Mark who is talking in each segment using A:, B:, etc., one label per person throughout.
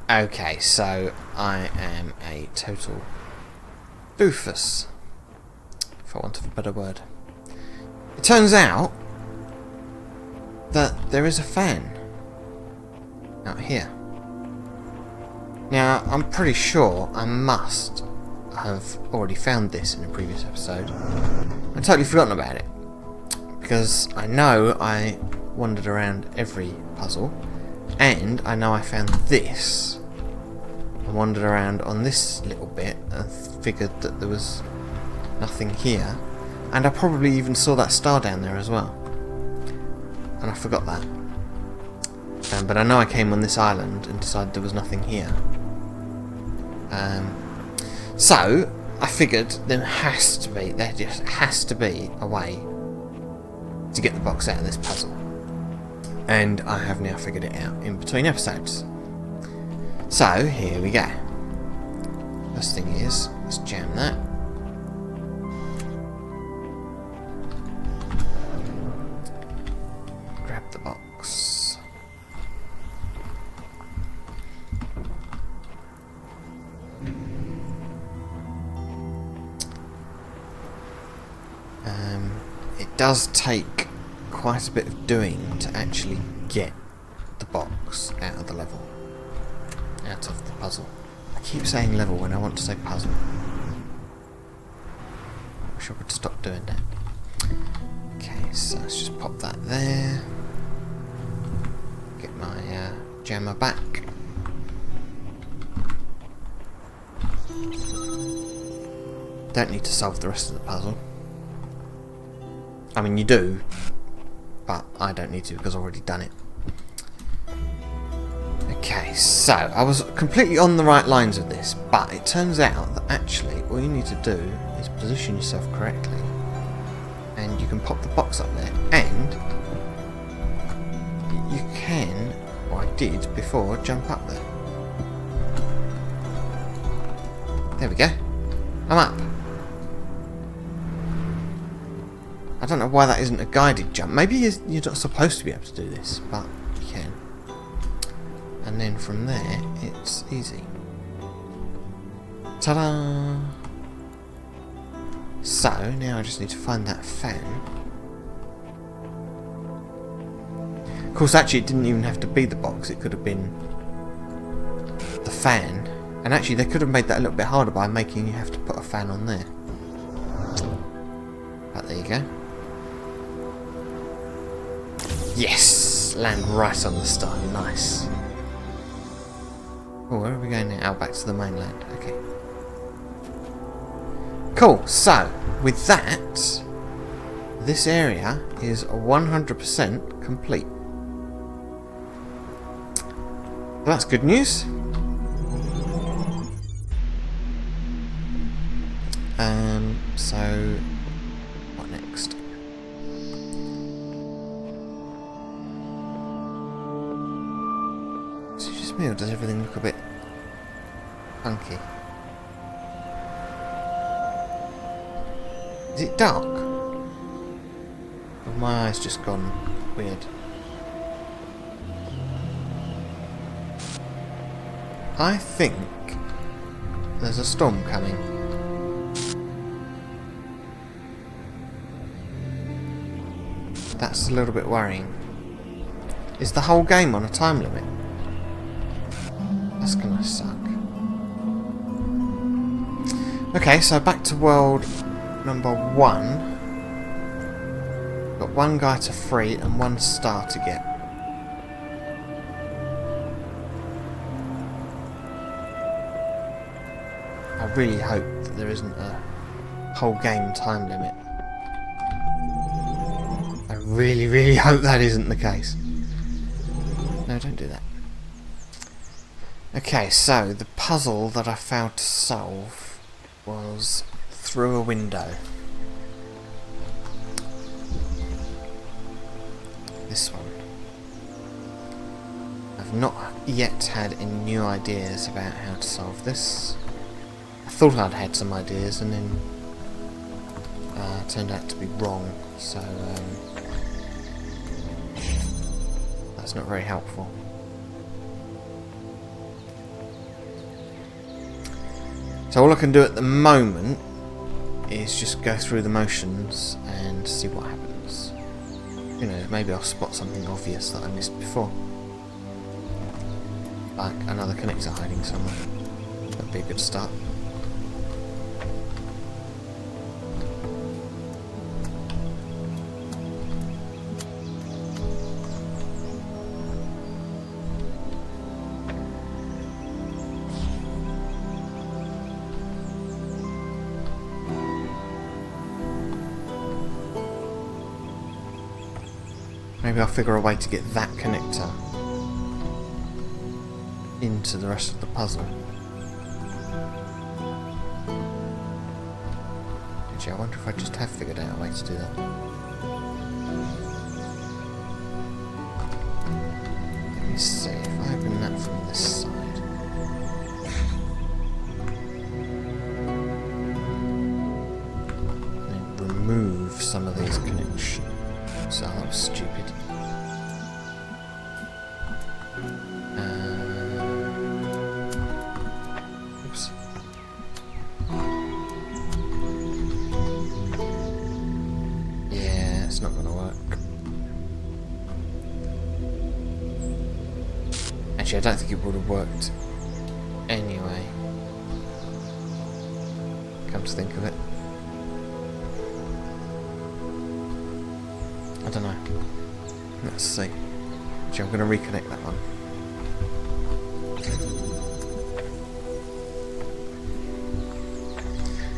A: Okay, so I am a total doofus, for want of a better word. It turns out that there is a fan out here. Now, I'm pretty sure I must have already found this in a previous episode. I've totally forgotten about it, because I know I wandered around every puzzle, and I know I found this. I wandered around on this little bit and figured that there was nothing here, and I probably even saw that star down there as well, and I forgot that. But I know I came on this island and decided there was nothing here. So I figured there just has to be a way to get the box out of this puzzle, and I have now figured it out in between episodes. So here we go. First thing is, let's jam that. Grab the box. It does take quite a bit of doing to actually get the box out of the level. Out of the puzzle. I keep saying level when I want to say puzzle. I wish I would stop doing that. Okay, so let's just pop that there. Get my jammer back. Don't need to solve the rest of the puzzle. I mean, you do, but I don't need to because I've already done it. Okay, so I was completely on the right lines with this, but it turns out that actually all you need to do is position yourself correctly, and you can pop the box up there, and you can, or I did before, jump up there. There we go. I'm up. I don't know why that isn't a guided jump. Maybe you're not supposed to be able to do this, but you can. And then from there, it's easy. Ta-da! So, now I just need to find that fan. Of course, actually, it didn't even have to be the box. It could have been the fan. And actually, they could have made that a little bit harder by making you have to put a fan on there. But there you go. Yes! Land right on the star. Nice. Oh, where are we going now? Oh, back to the mainland. Okay. Cool. So, with that, this area is 100% complete. Well, that's good news. So, what next? Is it just me, or does everything look a bit funky? Is it dark? Or have my eyes just gone weird? I think there's a storm coming. That's a little bit worrying. Is the whole game on a time limit? That's gonna suck. Okay, so back to world number 1. Got one guy to free and one star to get. I really hope that there isn't a whole game time limit. I really, really hope that isn't the case. No, don't do that. Okay, so the puzzle that I failed to solve was through a window. This one. I've not yet had any new ideas about how to solve this. I thought I'd had some ideas and then turned out to be wrong, so that's not very helpful. So all I can do at the moment is just go through the motions and see what happens. You know, maybe I'll spot something obvious that I missed before. Like another connector hiding somewhere. That'd be a good start. Maybe I'll figure a way to get that connector into the rest of the puzzle. Actually, I wonder if I just have figured out a way to do that. Let me see, if I open that from this side. And then remove some of these connections. So that was stupid. Oops. Yeah, it's not going to work. Actually, I don't think it would have worked anyway. Come to think of it. I don't know. Let's see. Actually, I'm going to reconnect that one.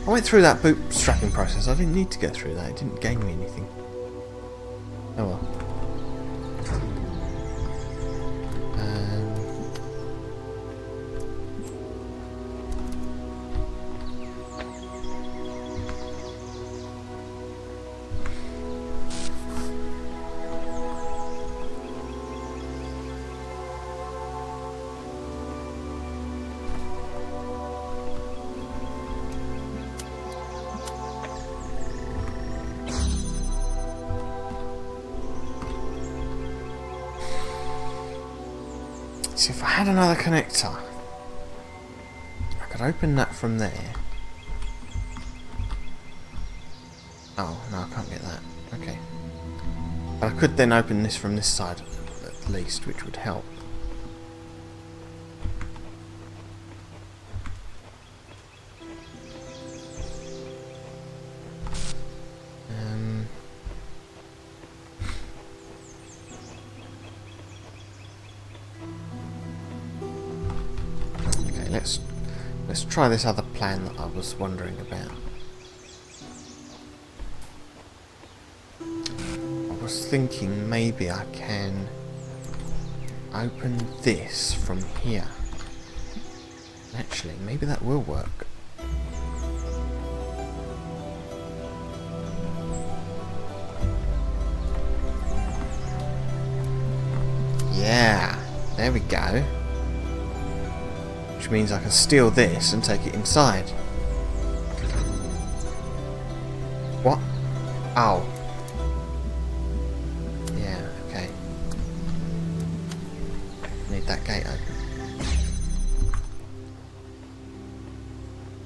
A: I went through that bootstrapping process. I didn't need to go through that. It didn't gain me anything. Oh well. See, if I had another connector, I could open that from there. Oh, no, I can't get that. Okay. But I could then open this from this side, at least, which would help. Let's try this other plan that I was wondering about. I was thinking maybe I can open this from here. Actually, maybe that will work. Yeah, there we go. Which means I can steal this and take it inside. What? Oh. Yeah, okay. Need that gate open.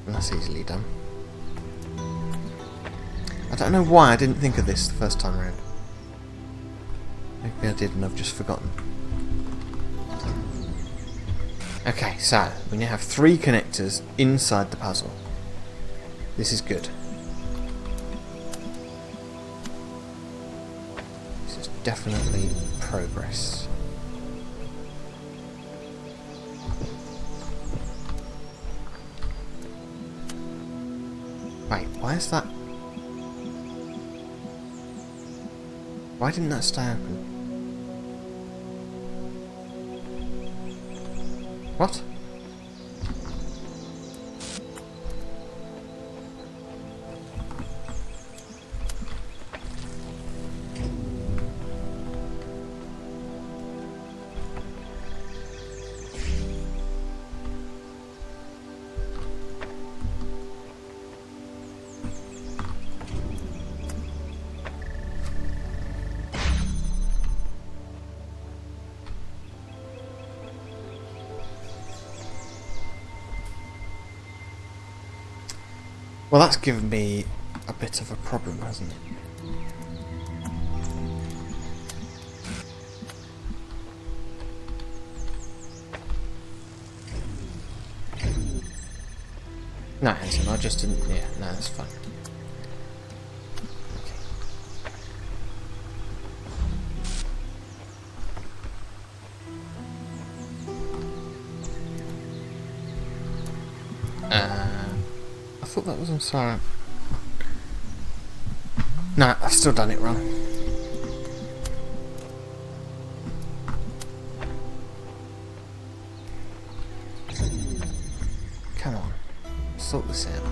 A: And that's easily done. I don't know why I didn't think of this the first time around. Maybe I did and I've just forgotten. Okay, so we now have 3 connectors inside the puzzle. This is good. This is definitely progress. Wait, why is that? Why didn't that stay open? What? Well, that's given me a bit of a problem, hasn't it? No, Hanson, I just didn't... Yeah, no, that's fine. I thought that was on silent. No, I've still done it wrong. Come on, sort this out.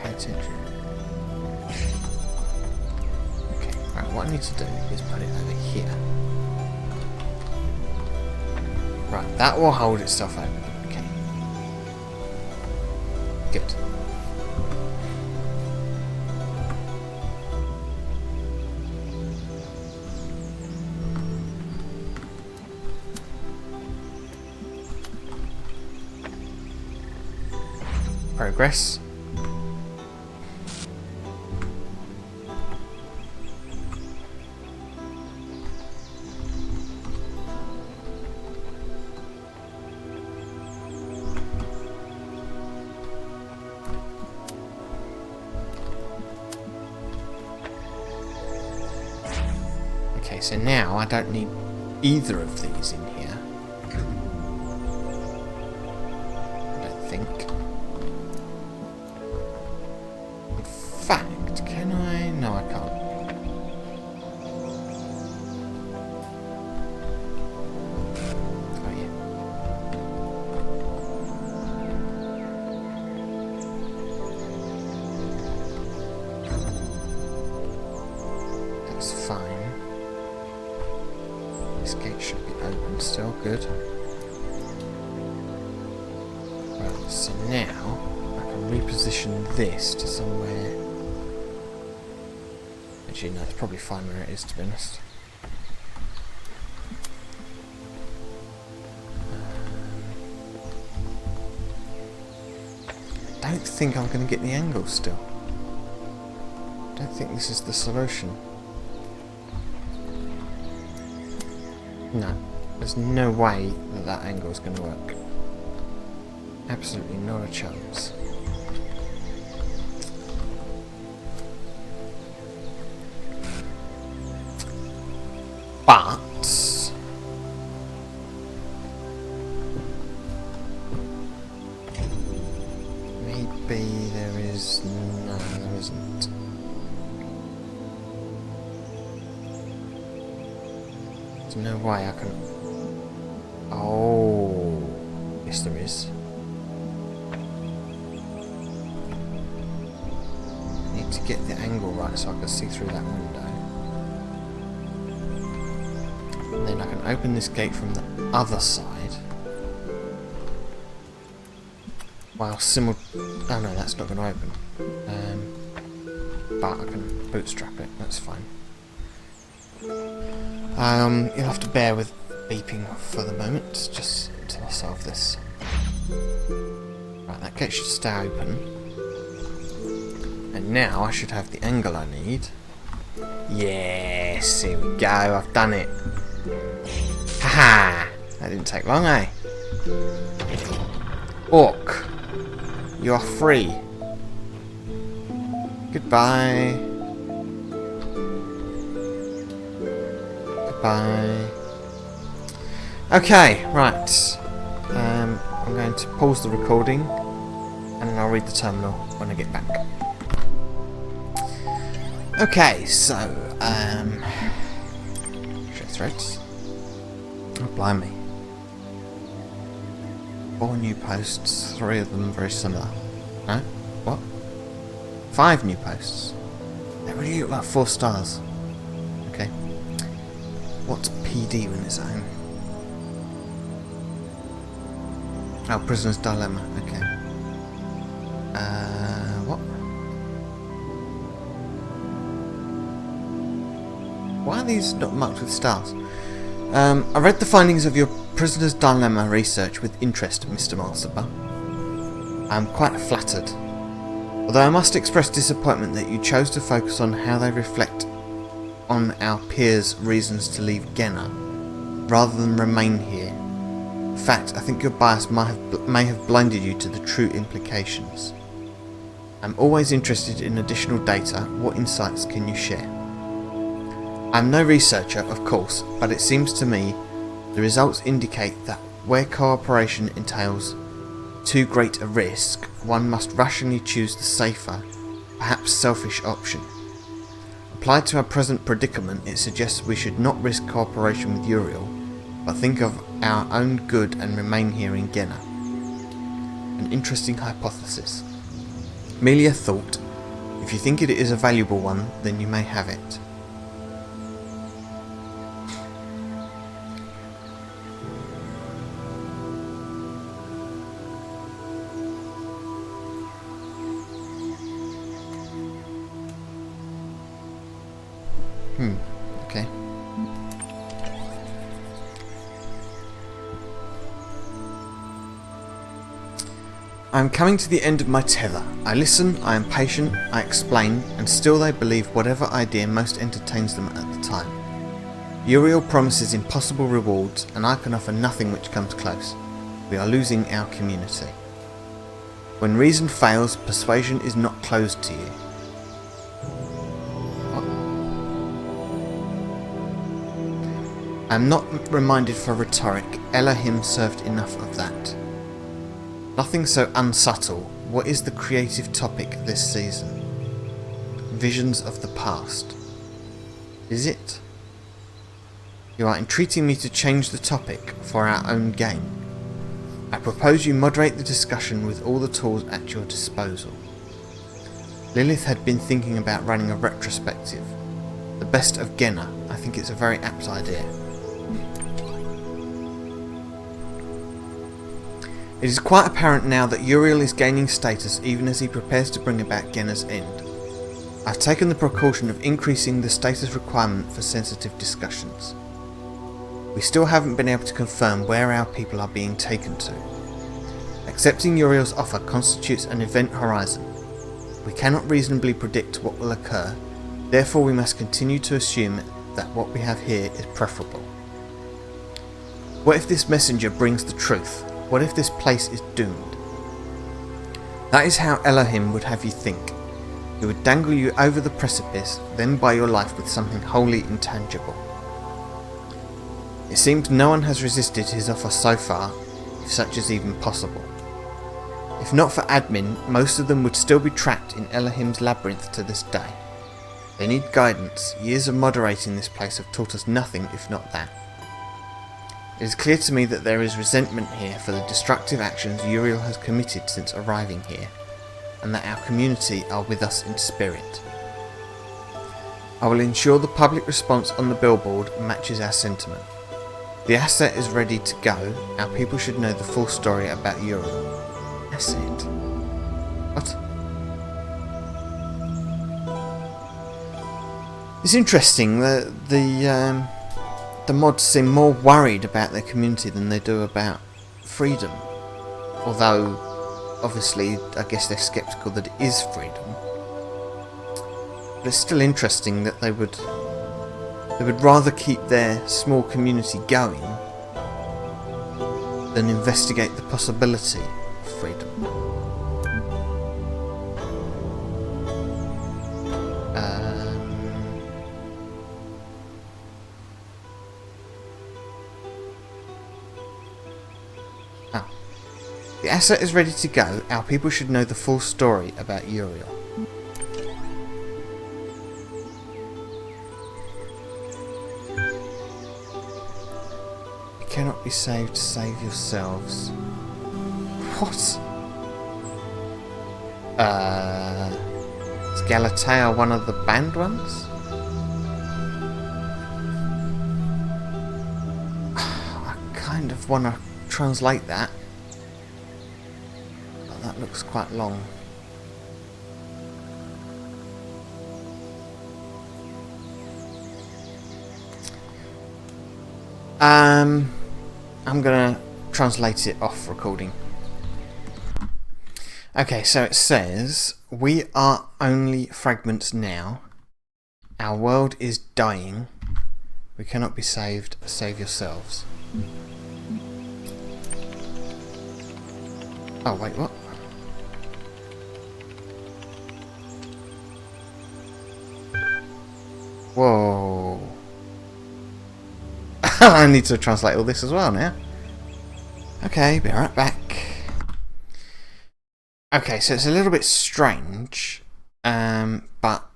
A: Pay attention. Okay, right, what I need to do is put it over here. Right, that will hold itself open. Okay. Good. Progress. Okay, so now I don't need either of these in here. I don't think. In fact, can I? No, I can't. Oh yeah. That's fine. This gate should be open still, good. Right, so now I can reposition this to somewhere. Actually, no, it's probably fine where it is, to be honest. I don't think I'm going to get the angle still. I don't think this is the solution. No, there's no way that that angle is going to work. Absolutely not a chance. But maybe there is. No, there isn't. There's no way I can... Oh... Yes, there is. I need to get the angle right so I can see through that window. And then I can open this gate from the other side. While Oh no, that's not going to open. But I can bootstrap it, that's fine. You'll have to bear with beeping for the moment, just until I solve this. Right, that gate should stay open. And now I should have the angle I need. Yes, here we go, I've done it. Haha! That didn't take long, eh? Orc, you are free. Goodbye. Goodbye. Okay, right. I'm going to pause the recording and then I'll read the terminal when I get back. Okay, so, show threads. Oh, blimey. 4 new posts, 3 of them very similar. No? What? 5 new posts. They really look like 4 stars. Okay. What's PD when it's home? Oh, Prisoner's Dilemma. Okay. What? Why are these not marked with stars? I read the findings of your Prisoner's Dilemma research with interest, Mr. Masterbar. I'm quite flattered. Although I must express disappointment that you chose to focus on how they reflect on our peers' reasons to leave Gehenna, rather than remain here. In fact, I think your bias may have blinded you to the true implications. I'm always interested in additional data. What insights can you share? I'm no researcher, of course, but it seems to me the results indicate that where cooperation entails too great a risk, one must rationally choose the safer, perhaps selfish option. Applied to our present predicament, it suggests we should not risk cooperation with Uriel, but think of our own good and remain here in Gehenna. An interesting hypothesis. Merely a thought. If you think it is a valuable one, then you may have it. Okay. I am coming to the end of my tether. I listen, I am patient, I explain, and still they believe whatever idea most entertains them at the time. Uriel promises impossible rewards, and I can offer nothing which comes close. We are losing our community. When reason fails, persuasion is not closed to you. I am not reminded for rhetoric. Elohim served enough of that. Nothing so unsubtle. What is the creative topic this season? Visions of the past. Is it? You are entreating me to change the topic for our own gain. I propose you moderate the discussion with all the tools at your disposal. Lilith had been thinking about running a retrospective. The best of Gehenna. I think it's a very apt idea. It is quite apparent now that Uriel is gaining status even as he prepares to bring about Gehenna's end. I've taken the precaution of increasing the status requirement for sensitive discussions. We still haven't been able to confirm where our people are being taken to. Accepting Uriel's offer constitutes an event horizon. We cannot reasonably predict what will occur, therefore we must continue to assume that what we have here is preferable. What if this messenger brings the truth? What if this place is doomed? That is how Elohim would have you think. He would dangle you over the precipice, then buy your life with something wholly intangible. It seems no one has resisted his offer so far, if such is even possible. If not for admin, most of them would still be trapped in Elohim's labyrinth to this day. They need guidance. Years of moderating this place have taught us nothing if not that. It is clear to me that there is resentment here for the destructive actions Uriel has committed since arriving here, and that our community are with us in spirit. I will ensure the public response on the billboard matches our sentiment. The asset is ready to go. Our people should know the full story about Uriel. Asset? What? It's interesting that the mods seem more worried about their community than they do about freedom. Although, obviously, I guess they're sceptical that it is freedom. But it's still interesting that they would rather keep their small community going than investigate the possibility of freedom. The asset is ready to go. Our people should know the full story about Uriel. You cannot be saved, save yourselves. What? Is Galatea one of the banned ones? I kind of want to translate that. That looks quite long. I'm gonna translate it off recording. Okay, so it says we are only fragments now. Our world is dying. We cannot be saved. Save yourselves. Oh, wait, what? Whoa. I need to translate all this as well now. Okay, be right back. Okay, so it's a little bit strange, but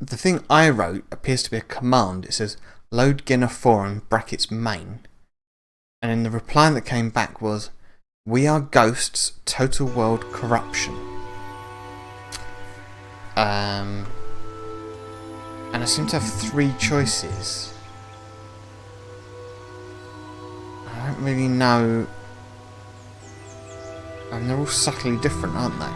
A: the thing I wrote appears to be a command. It says load Gehenna forum brackets main, and then the reply that came back was we are ghosts, total world corruption. And I seem to have 3 choices. I don't really know. I mean, they're all subtly different, aren't they?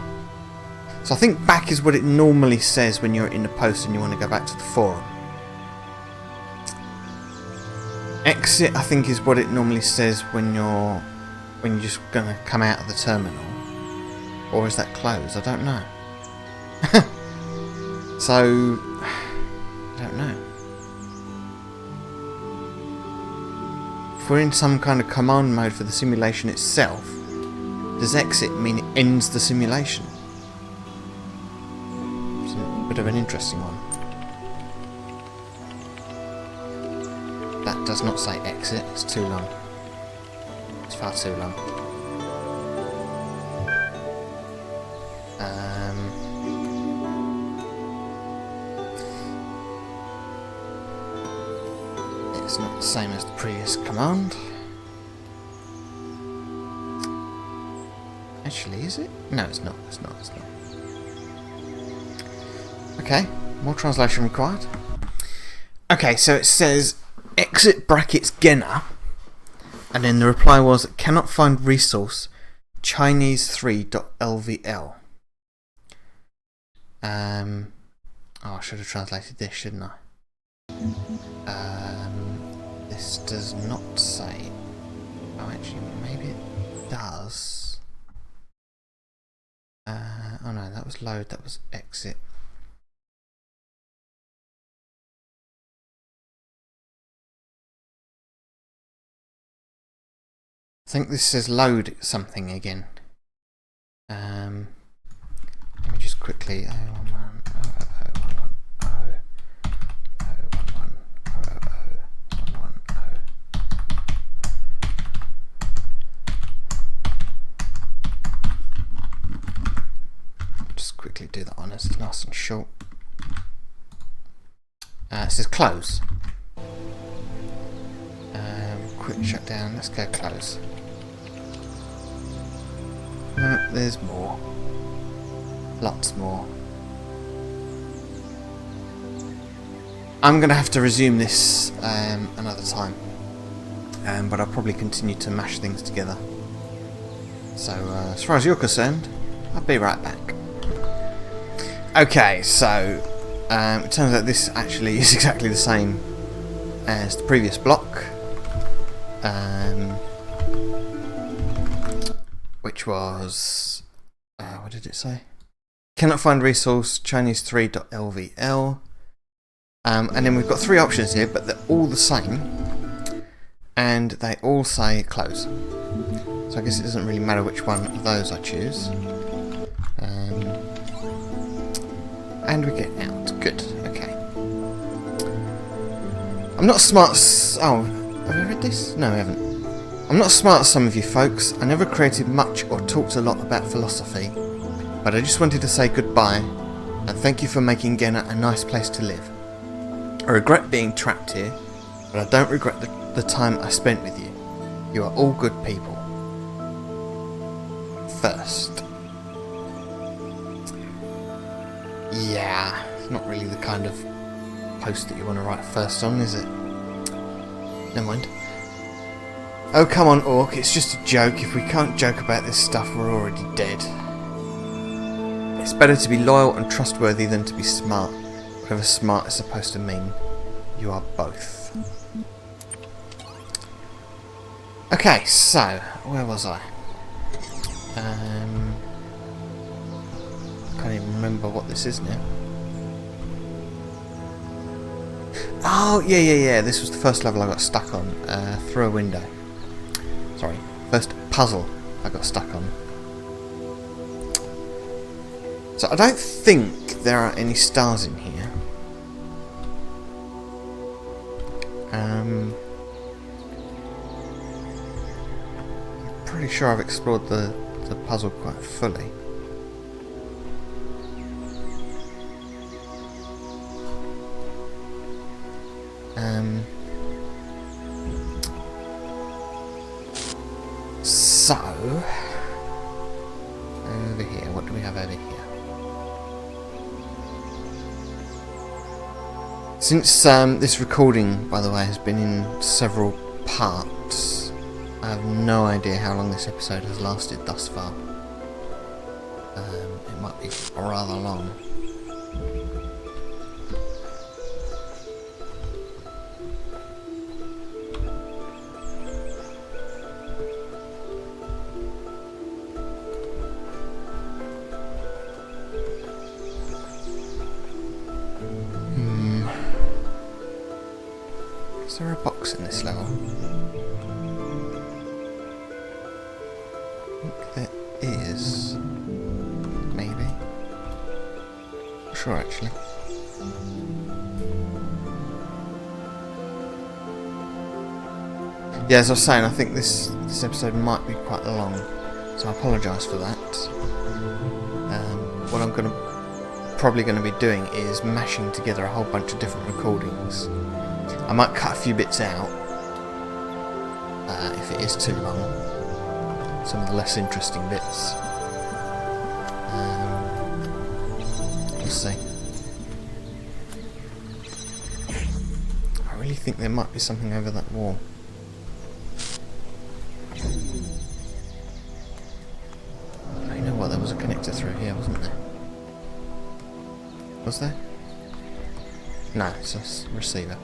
A: So I think back is what it normally says when you're in the post and you want to go back to the forum. Exit, I think, is what it normally says when you're just going to come out of the terminal. Or is that close? I don't know. So, I don't know. If we're in some kind of command mode for the simulation itself, does exit mean it ends the simulation? It's a bit of an interesting one. That does not say exit, it's too long. It's far too long. It's not the same as the previous command. Actually, is it? No, it's not. It's not. It's not. Okay, more translation required. Okay, so it says exit brackets Gehenna, and then the reply was cannot find resource Chinese3.lvl. Oh, I should have translated this, shouldn't I? This does not say. Oh, actually, maybe it does. Oh no, that was load, that was exit. I think this says load something again. Let me just quickly. Quickly do that on us. It's nice and short. It says close. Quick shutdown. Let's go close. No, there's more. Lots more. I'm going to have to resume this another time. But I'll probably continue to mash things together. So, as far as you're concerned, I'll be right back. Okay, so it turns out this actually is exactly the same as the previous block, which was what did it say? Cannot find resource Chinese3.lvl, and then we've got 3 options here, but they're all the same, and they all say close. So I guess it doesn't really matter which one of those I choose. And we get out. Good. Okay. I'm not smart. Oh, have we read this? No, we haven't. I'm not smart as some of you folks. I never created much or talked a lot about philosophy, but I just wanted to say goodbye and thank you for making Gehenna a nice place to live. I regret being trapped here, but I don't regret the time I spent with you. You are all good people. First. Yeah, it's not really the kind of post that you want to write first on, is it? Never mind. Oh, come on, Orc, it's just a joke. If we can't joke about this stuff, we're already dead. It's better to be loyal and trustworthy than to be smart. Whatever smart is supposed to mean. You are both. Okay, so, where was I? Can't remember what this is now. Oh, yeah. This was the first level I got stuck on, through a window. Sorry, first puzzle I got stuck on. So I don't think there are any stars in here. I'm pretty sure I've explored the puzzle quite fully. So over here, what do we have over here? Since this recording, by the way, has been in several parts, I have no idea how long this episode has lasted thus far. It might be rather long. Is there a box in this level? I think there is. Maybe. Not sure actually. Yeah, as I was saying, I think this episode might be quite long, so I apologise for that. What I'm probably going to be doing is mashing together a whole bunch of different recordings. I might cut a few bits out if it is too long. Some of the less interesting bits. Let's see. I really think there might be something over that wall. Oh, you know what? There was a connector through here, wasn't there? Was there? No, it's a receiver.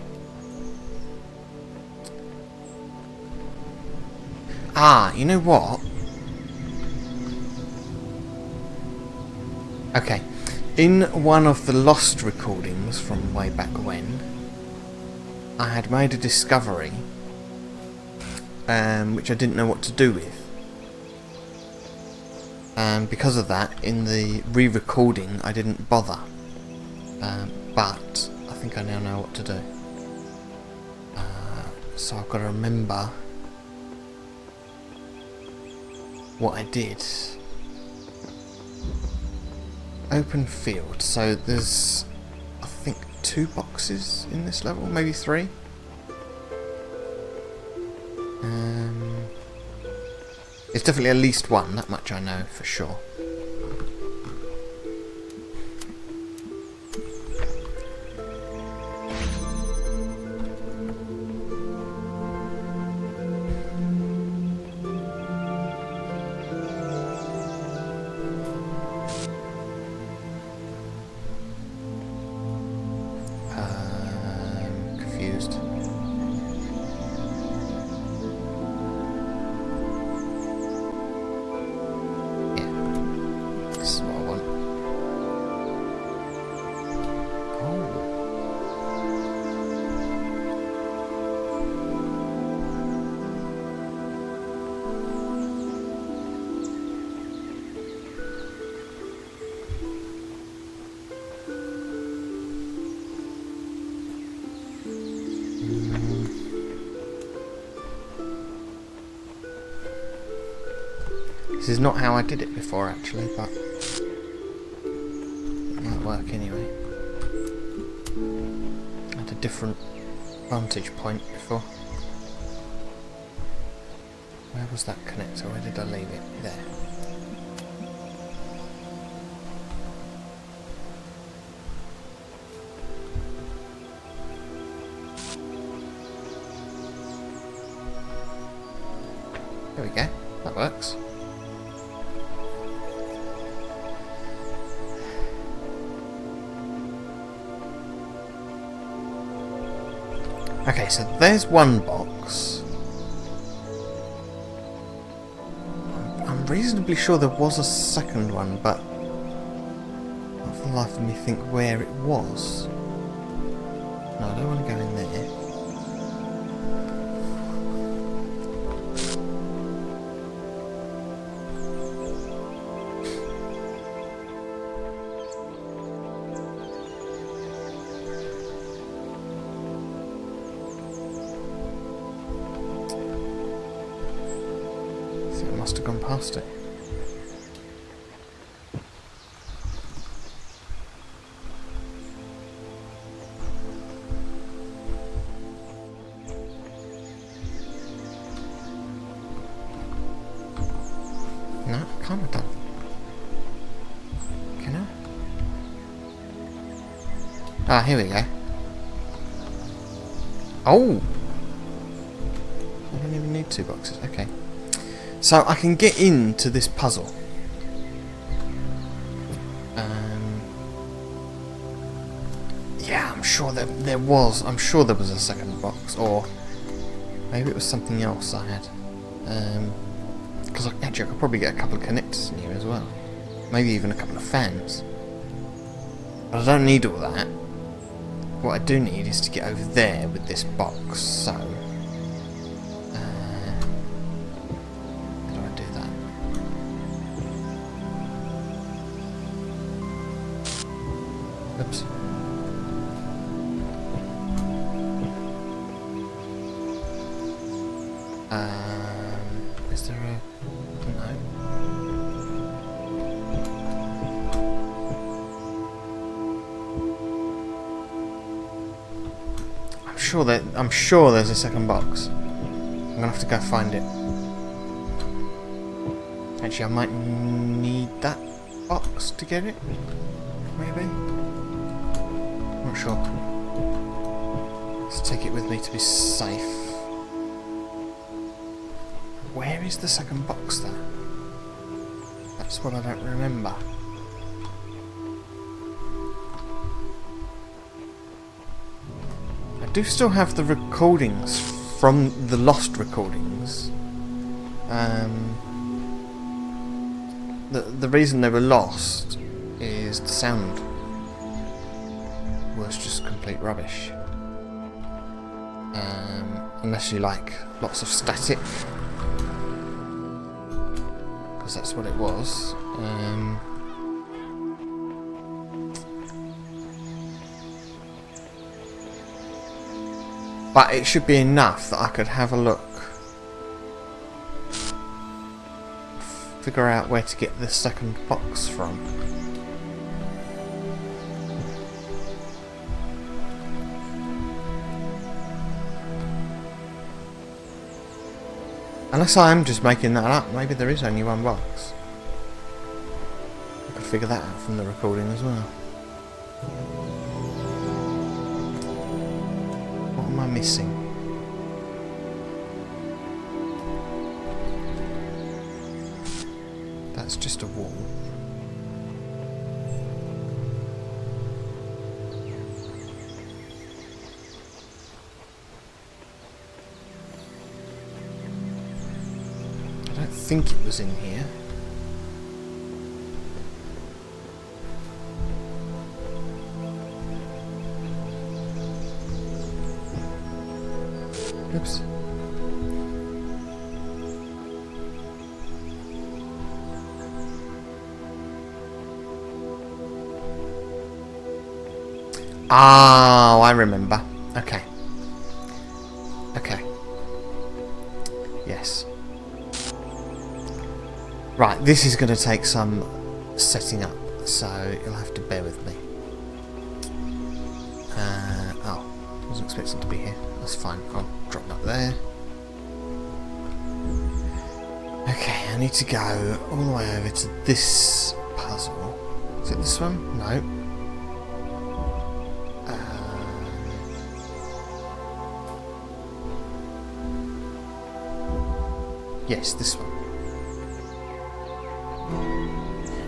A: Ah, you know what? Okay, in one of the lost recordings from way back when, I had made a discovery which I didn't know what to do with. And because of that, in the re-recording I didn't bother. But I think I now know what to do. So I've got to remember what I did. Open field. So there's, I think, 2 boxes in this level, maybe 3. It's definitely at least one. That much I know for sure. Confused. Yeah, this is what I want. This is not how I did it before, actually, but it might work anyway. I had a different vantage point before. Where was that connector? Where did I leave it? There. There we go. That works. Okay, so there's one box. I'm reasonably sure there was a second one, but I've the life of me think where it was. No, I don't want to go in there. So it must have gone past it. No, I can't have done. Can I? Ah, here we go. Oh! I don't even need 2 boxes. Okay. So I can get into this puzzle. Yeah, I'm sure there was. I'm sure there was a second box, or maybe it was something else I had. Because actually I could probably get a couple of connectors in here as well. Maybe even a couple of fans. But I don't need all that. What I do need is to get over there with this box, so... how do I do that? Oops. Is there a... no. I'm sure there's a second box. I'm gonna have to go find it. Actually, I might need that box to get it. Maybe. I'm not sure. Let's take it with me to be safe. Where is the second box there? That's what I don't remember. I do still have the recordings from the lost recordings. The reason they were lost is the sound was just complete rubbish. Unless you like lots of static. That's what it was. But it should be enough that I could have a look. Figure out where to get the second box from. Unless I am just making that up, maybe there is only one box. I could figure that out from the recording as well. What am I missing? That's just a wall. I don't think it was in here. Oops. Oh, I remember. Okay. Okay. Yes. Right, this is going to take some setting up, so you'll have to bear with me. Oh, I wasn't expecting to be here. That's fine. I'll drop that there. Okay, I need to go all the way over to this puzzle. Is it this one? No. Yes, this one.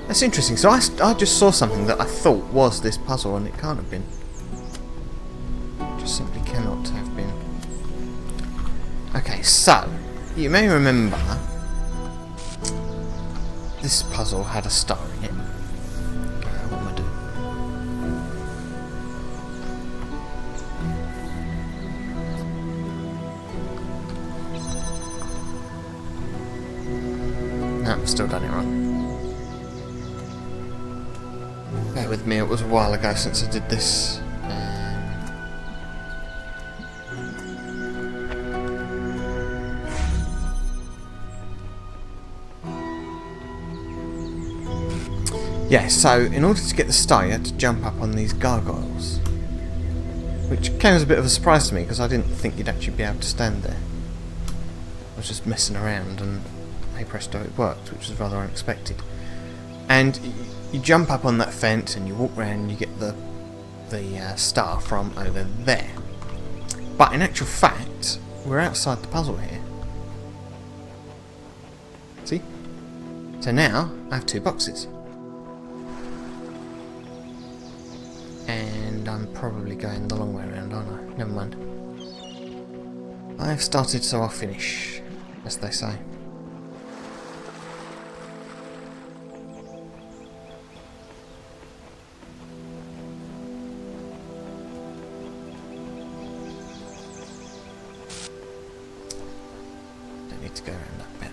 A: That's interesting. So I just saw something that I thought was this puzzle, and it can't have been. It just simply cannot have been. Okay, so you may remember this puzzle had a star in it. What am I doing? I've still done it wrong. Bear with me, it was a while ago since I did this. Yeah, so in order to get the star you had to jump up on these gargoyles. Which came as a bit of a surprise to me because I didn't think you'd actually be able to stand there. I was just messing around and hey presto it worked, which was rather unexpected. And you jump up on that fence and you walk around and you get the star from over there. But in actual fact, we're outside the puzzle here. See? So now I have 2 boxes. And I'm probably going the long way around, aren't I? Never mind. I've started so I'll finish, as they say. Don't need to go around that bit.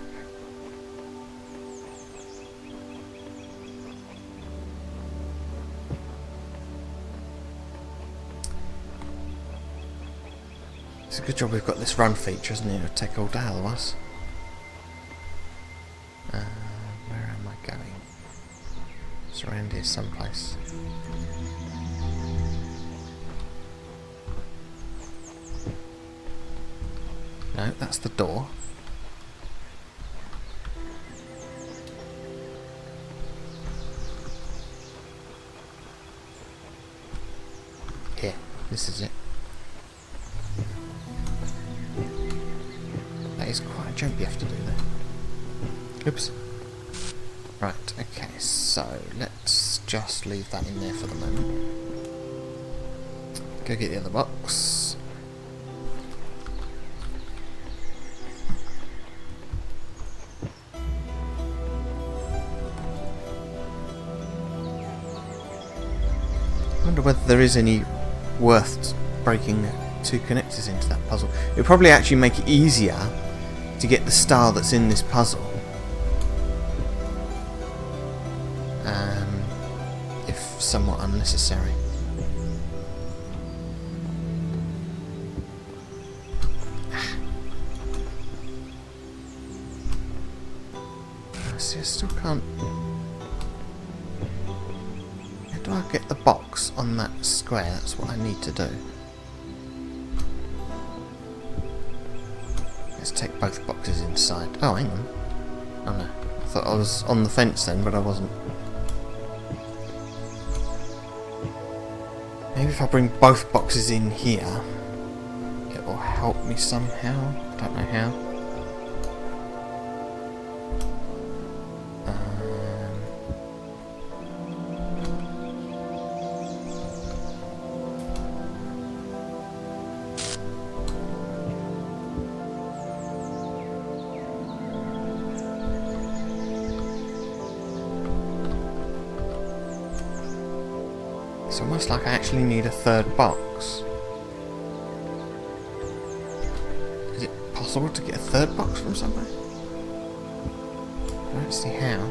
A: It's a good job we've got this run feature, isn't it? It'll take all day otherwise. Where am I going? It's around here someplace. No, that's the door. Here, this is it. That is quite a jump you have to do there. Oops. Right, okay, so let's just leave that in there for the moment. Go get the other box. I wonder whether there is any worth breaking 2 connectors into that puzzle. It would probably actually make it easier to get the star that's in this puzzle. If somewhat unnecessary. See, I still can't... How do I get the box on that square? That's what I need to do. Let's take both boxes inside. Oh, hang on. Oh no. I thought I was on the fence then, but I wasn't. Maybe if I bring both boxes in here, it will help me somehow. Don't know how. It's almost like I actually need a 3rd box. Is it possible to get a 3rd box from somewhere? I don't see how.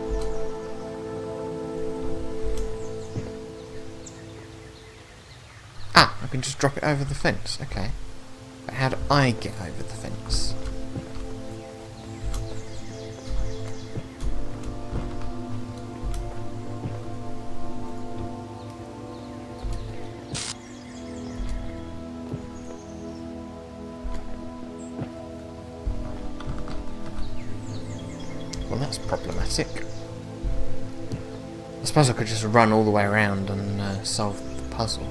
A: Ah, I can just drop it over the fence. Okay. But how do I get over the fence? Well, that's problematic. I suppose I could just run all the way around and solve the puzzle.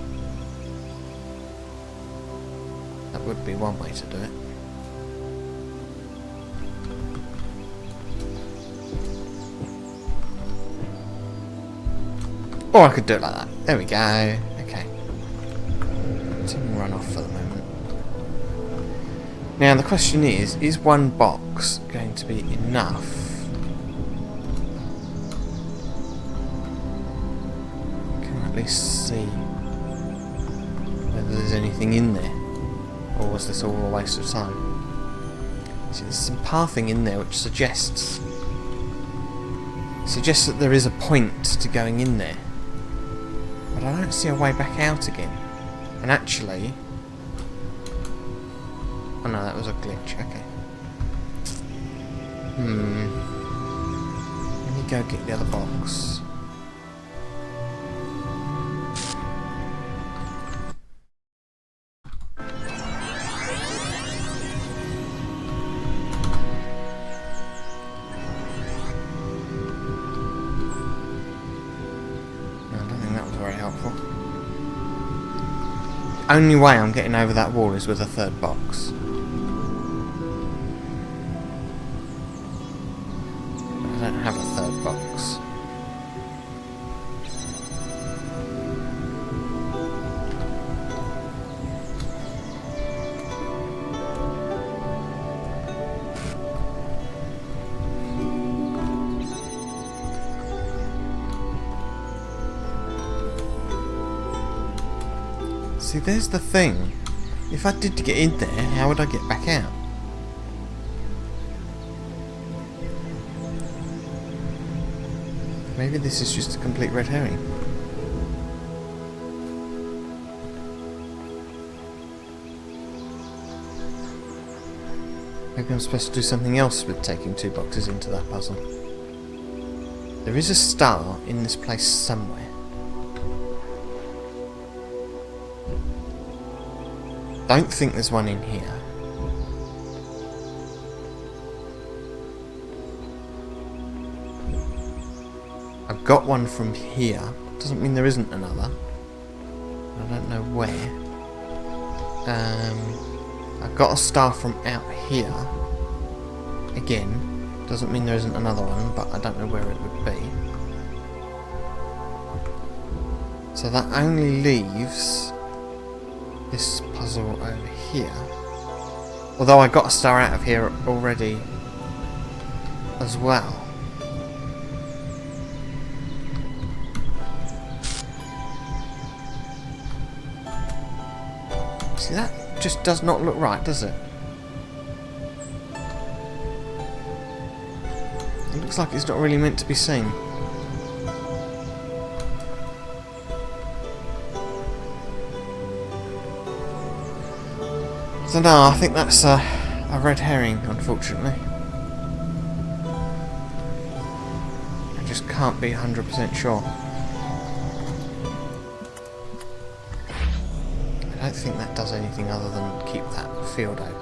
A: That would be one way to do it. Or I could do it like that. There we go. Okay. Continue run off for the moment. Now the question is one box going to be enough? At least see whether there's anything in there, or was this all a waste of time? See, there's some pathing in there which suggests suggests that there is a point to going in there. But I don't see a way back out again. And actually... Oh no, that was a glitch, okay. Let me go get the other box. Only way I'm getting over that wall is with a third box. I don't have a third box. See, there's the thing. If I did get in there, how would I get back out? Maybe this is just a complete red herring. Maybe I'm supposed to do something else with taking 2 boxes into that puzzle. There is a star in this place somewhere. Don't think there's one in here. I've got one from here. Doesn't mean there isn't another. I don't know where. I've got a star from out here. Again, doesn't mean there isn't another one, but I don't know where it would be. So that only leaves this puzzle over here. Although I got a star out of here already as well. See, that just does not look right, does it? It looks like it's not really meant to be seen. So no, I think that's a red herring, unfortunately. I just can't be 100% sure. I don't think that does anything other than keep that field open.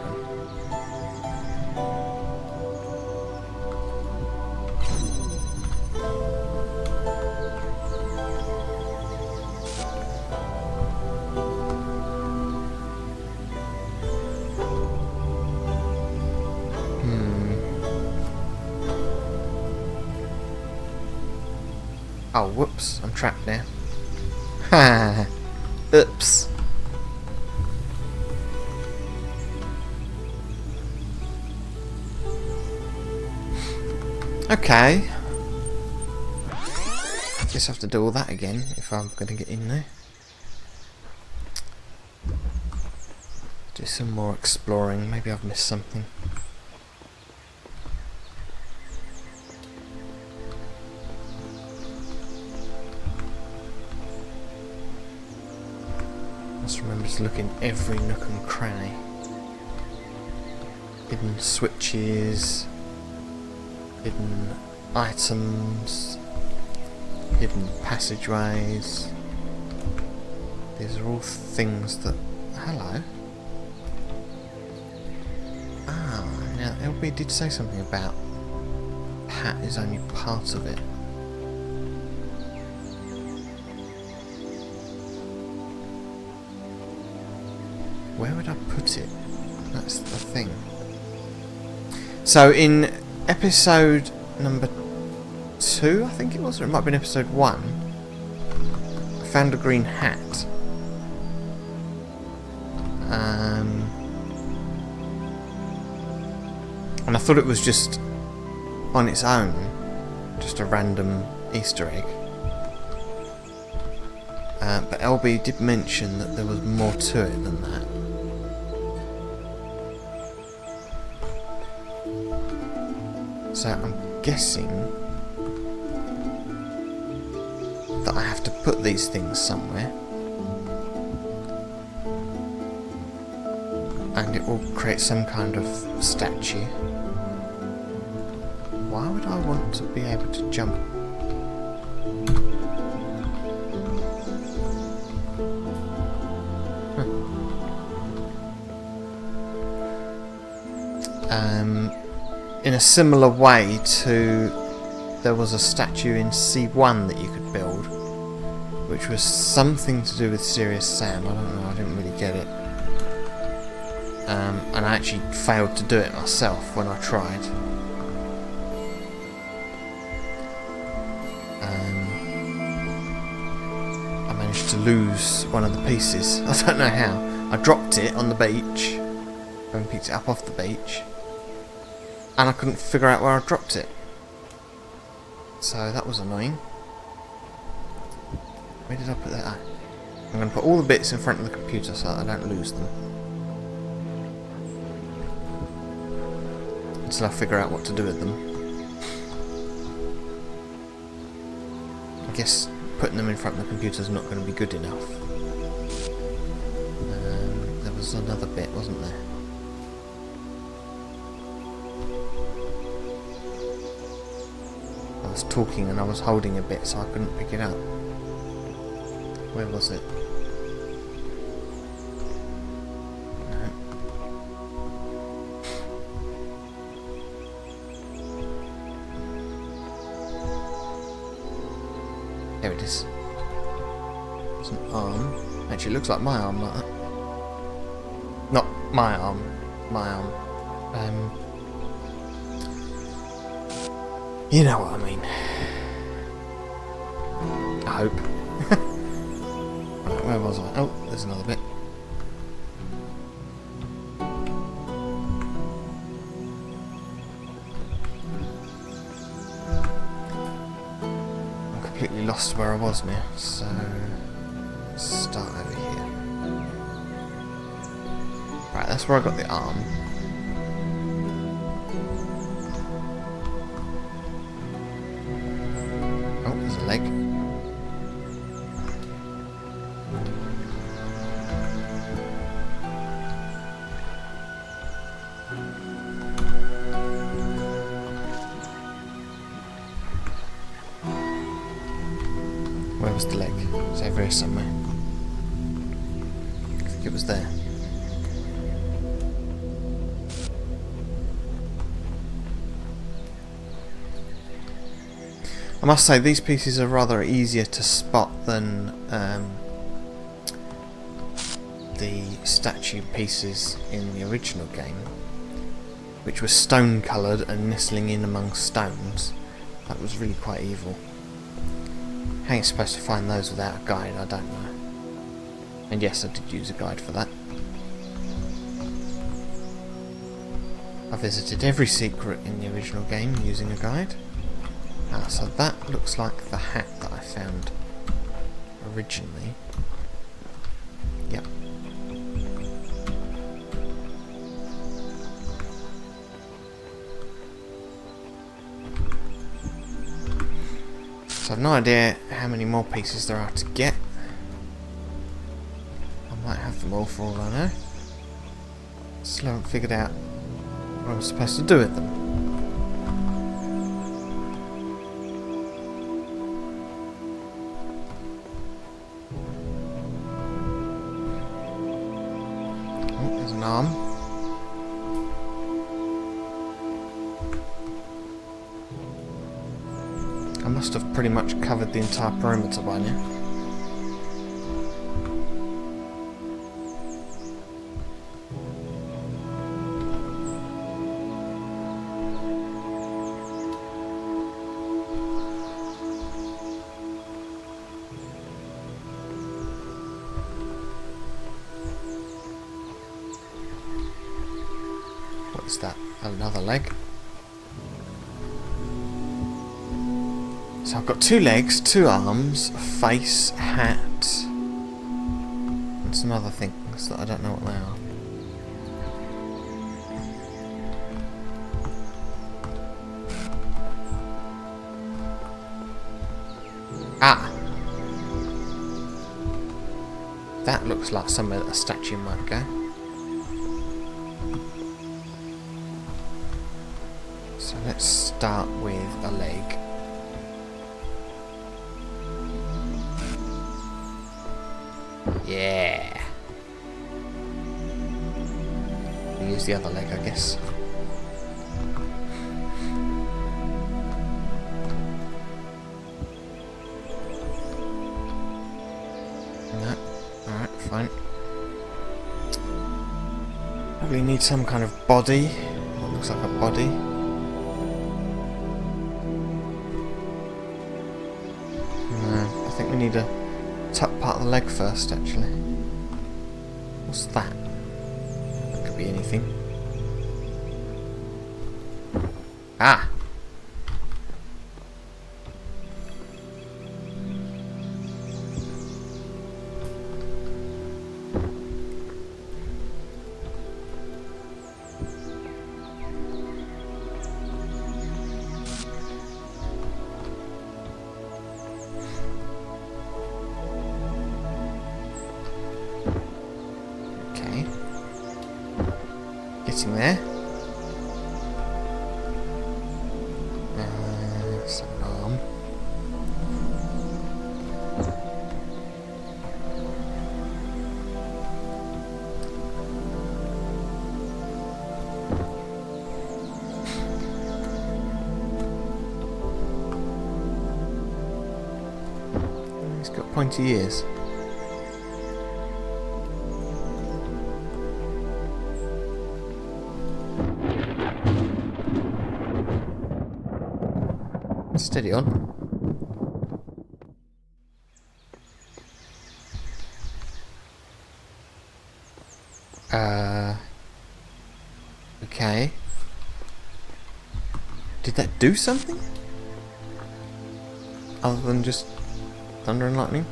A: Oh, whoops, I'm trapped now. Ha! Oops. Okay. Guess I have to do all that again if I'm going to get in there. Do some more exploring. Maybe I've missed something. Must remember to look in every nook and cranny. Hidden switches, hidden items, hidden passageways. These are all things that... Hello? Ah, now LB did say something about Pat is only part of it. Where would I put it? That's the thing. So in episode number 2, I think it was, or it might have been episode 1, I found a green hat. And I thought it was just on its own, just a random Easter egg. But LB did mention that there was more to it than that. So I'm guessing that I have to put these things somewhere. And it will create some kind of statue. Why would I want to be able to jump? In a similar way to, there was a statue in C1 that you could build, which was something to do with Serious Sam. I don't know, I didn't really get it. And I actually failed to do it myself when I tried. I managed to lose one of the pieces. I don't know how. I dropped it on the beach and picked it up off the beach, and I couldn't figure out where I dropped it. So that was annoying. Where did I put that? I'm going to put all the bits in front of the computer so that I don't lose them. Until I figure out what to do with them. I guess putting them in front of the computer is not going to be good enough. There was another bit, wasn't there? I was talking and I was holding a bit so I couldn't pick it up. Where was it? No. There it is. It's an arm. Actually, it looks like my arm, like that. Not my arm. My arm. You know what I mean. I hope. Right, where was I? Oh, there's another bit. I'm completely lost where I was now, so let's start over here. Right, that's where I got the arm. Leg. Where was the leg? It's over here somewhere. I think it was there. I must say these pieces are rather easier to spot than the statue pieces in the original game, which were stone coloured and nestling in among stones. That was really quite evil. How are you supposed to find those without a guide? I don't know. And yes, I did use a guide for that. I visited every secret in the original game using a guide. So that looks like the hat that I found originally. Yep. So I've no idea how many more pieces there are to get. I might have them all for all I know. Still haven't figured out what I'm supposed to do with them. Arm. I must have pretty much covered the entire perimeter by now. What's that? Another leg. So I've got 2 legs, 2 arms, a face, a hat, and some other things that I don't know what they are. Ah! That looks like somewhere that a statue might go. So let's start with a leg. Yeah. We'll use the other leg, I guess. No. Alright, fine. Probably need some kind of body. That looks like a body. No, I think we need a top part of the leg first, actually. What's that? That could be anything. Ah! Getting there. It's an arm. He's got pointy ears. Steady on. Okay. Did that do something? Other than just thunder and lightning?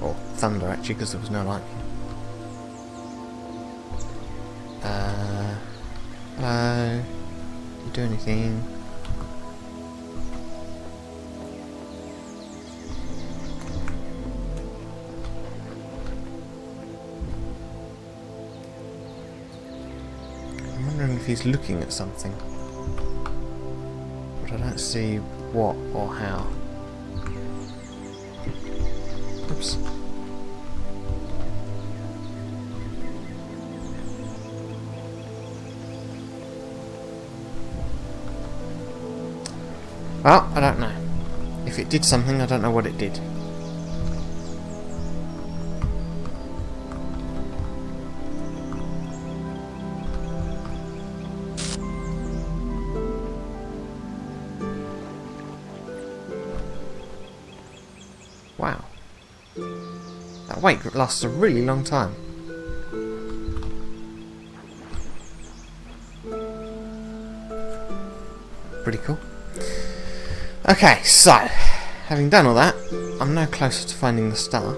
A: Or thunder, actually, because there was no lightning. Hello? Did you do anything? I'm wondering if he's looking at something. But I don't see what or how. Oops. Well, I don't know. If it did something, I don't know what it did. Wow. That wait lasts a really long time. Pretty cool. Okay, so, having done all that, I'm now closer to finding the star.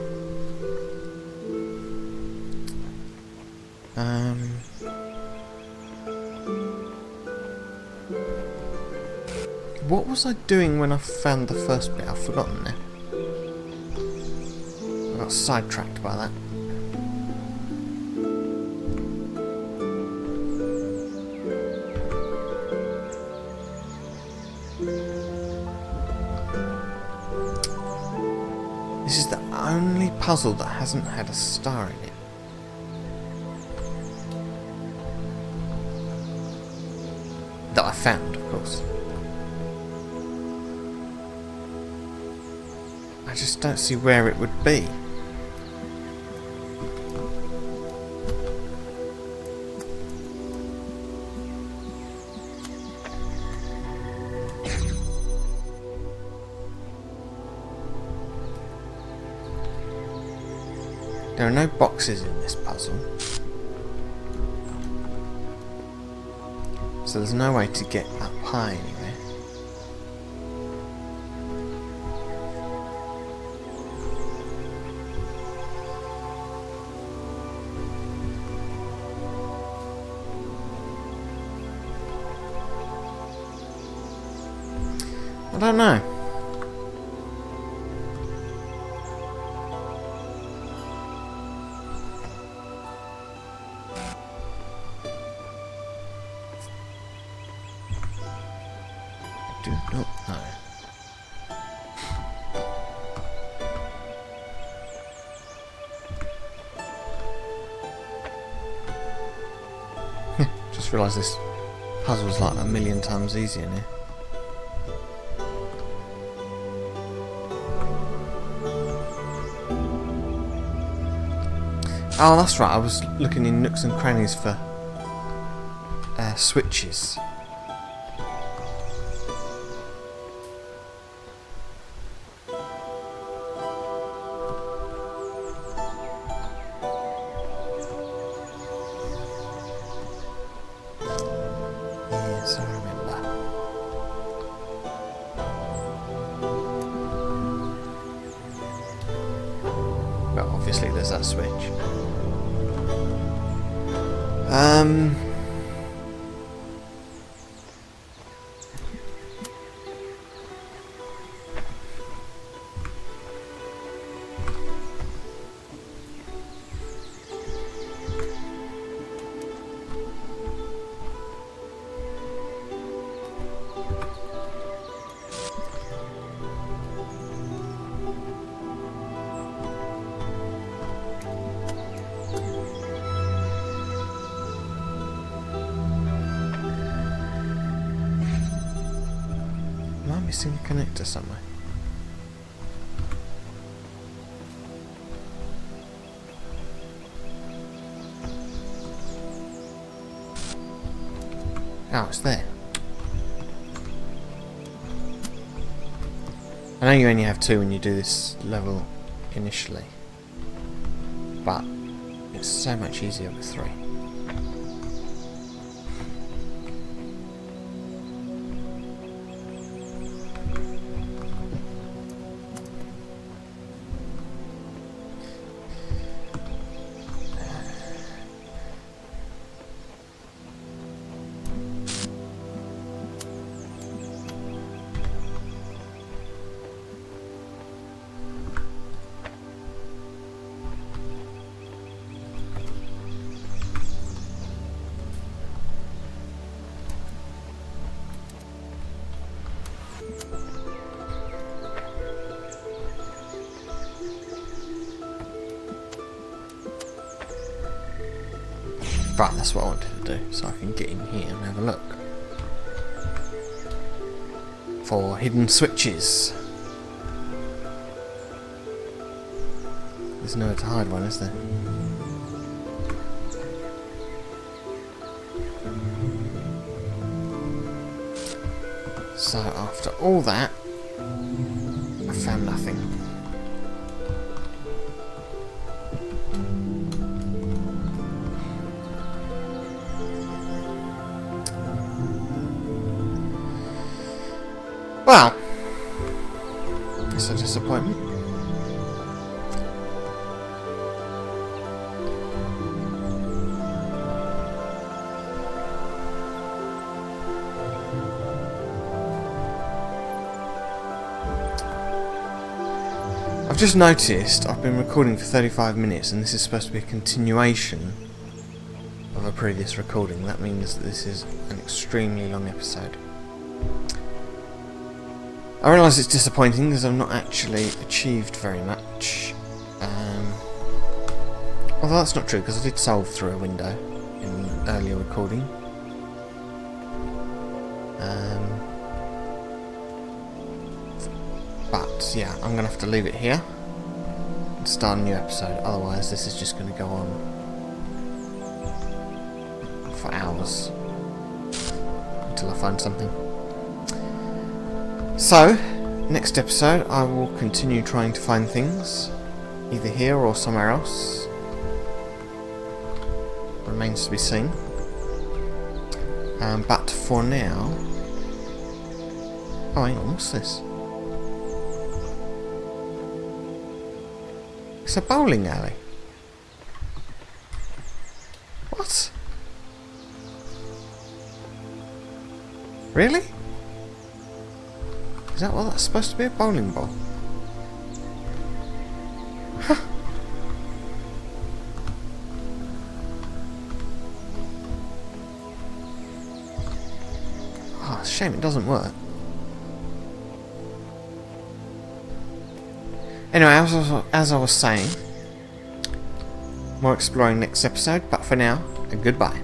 A: What was I doing when I found the first bit? I've forgotten now. I got sidetracked by that. This is the only puzzle that hasn't had a star in it. That I found, of course. I just don't see where it would be. There are no boxes in this puzzle, so there's no way to get up high anywhere. I don't know. potion? Oh, no. Just realised this puzzle's like a million times easier now. Oh, that's right, I was looking in nooks and crannies for switches. Yes, I remember. Well, obviously there's that switch. Am I missing a connector somewhere? Oh, it's there. I know you only have two when you do this level initially, but it's so much easier with three. Right, that's what I wanted to do, so I can get in here and have a look for hidden switches. There's nowhere to hide one, is there? So after all that, I found nothing. Well, it's a disappointment. I've just noticed I've been recording for 35 minutes and this is supposed to be a continuation of a previous recording. That means that this is an extremely long episode. I realise it's disappointing because I've not actually achieved very much. Although that's not true because I did solve through a window in an earlier recording. But yeah, I'm going to have to leave it here and start a new episode. Otherwise this is just going to go on for hours until I find something. So, next episode I will continue trying to find things, either here or somewhere else. Remains to be seen. But for now... Oh, hang on, what's this? It's a bowling alley. What? Really? Is that what that's supposed to be? A bowling ball? Huh. Oh, it's a shame it doesn't work. Anyway, as I was saying, more exploring next episode, but for now, goodbye.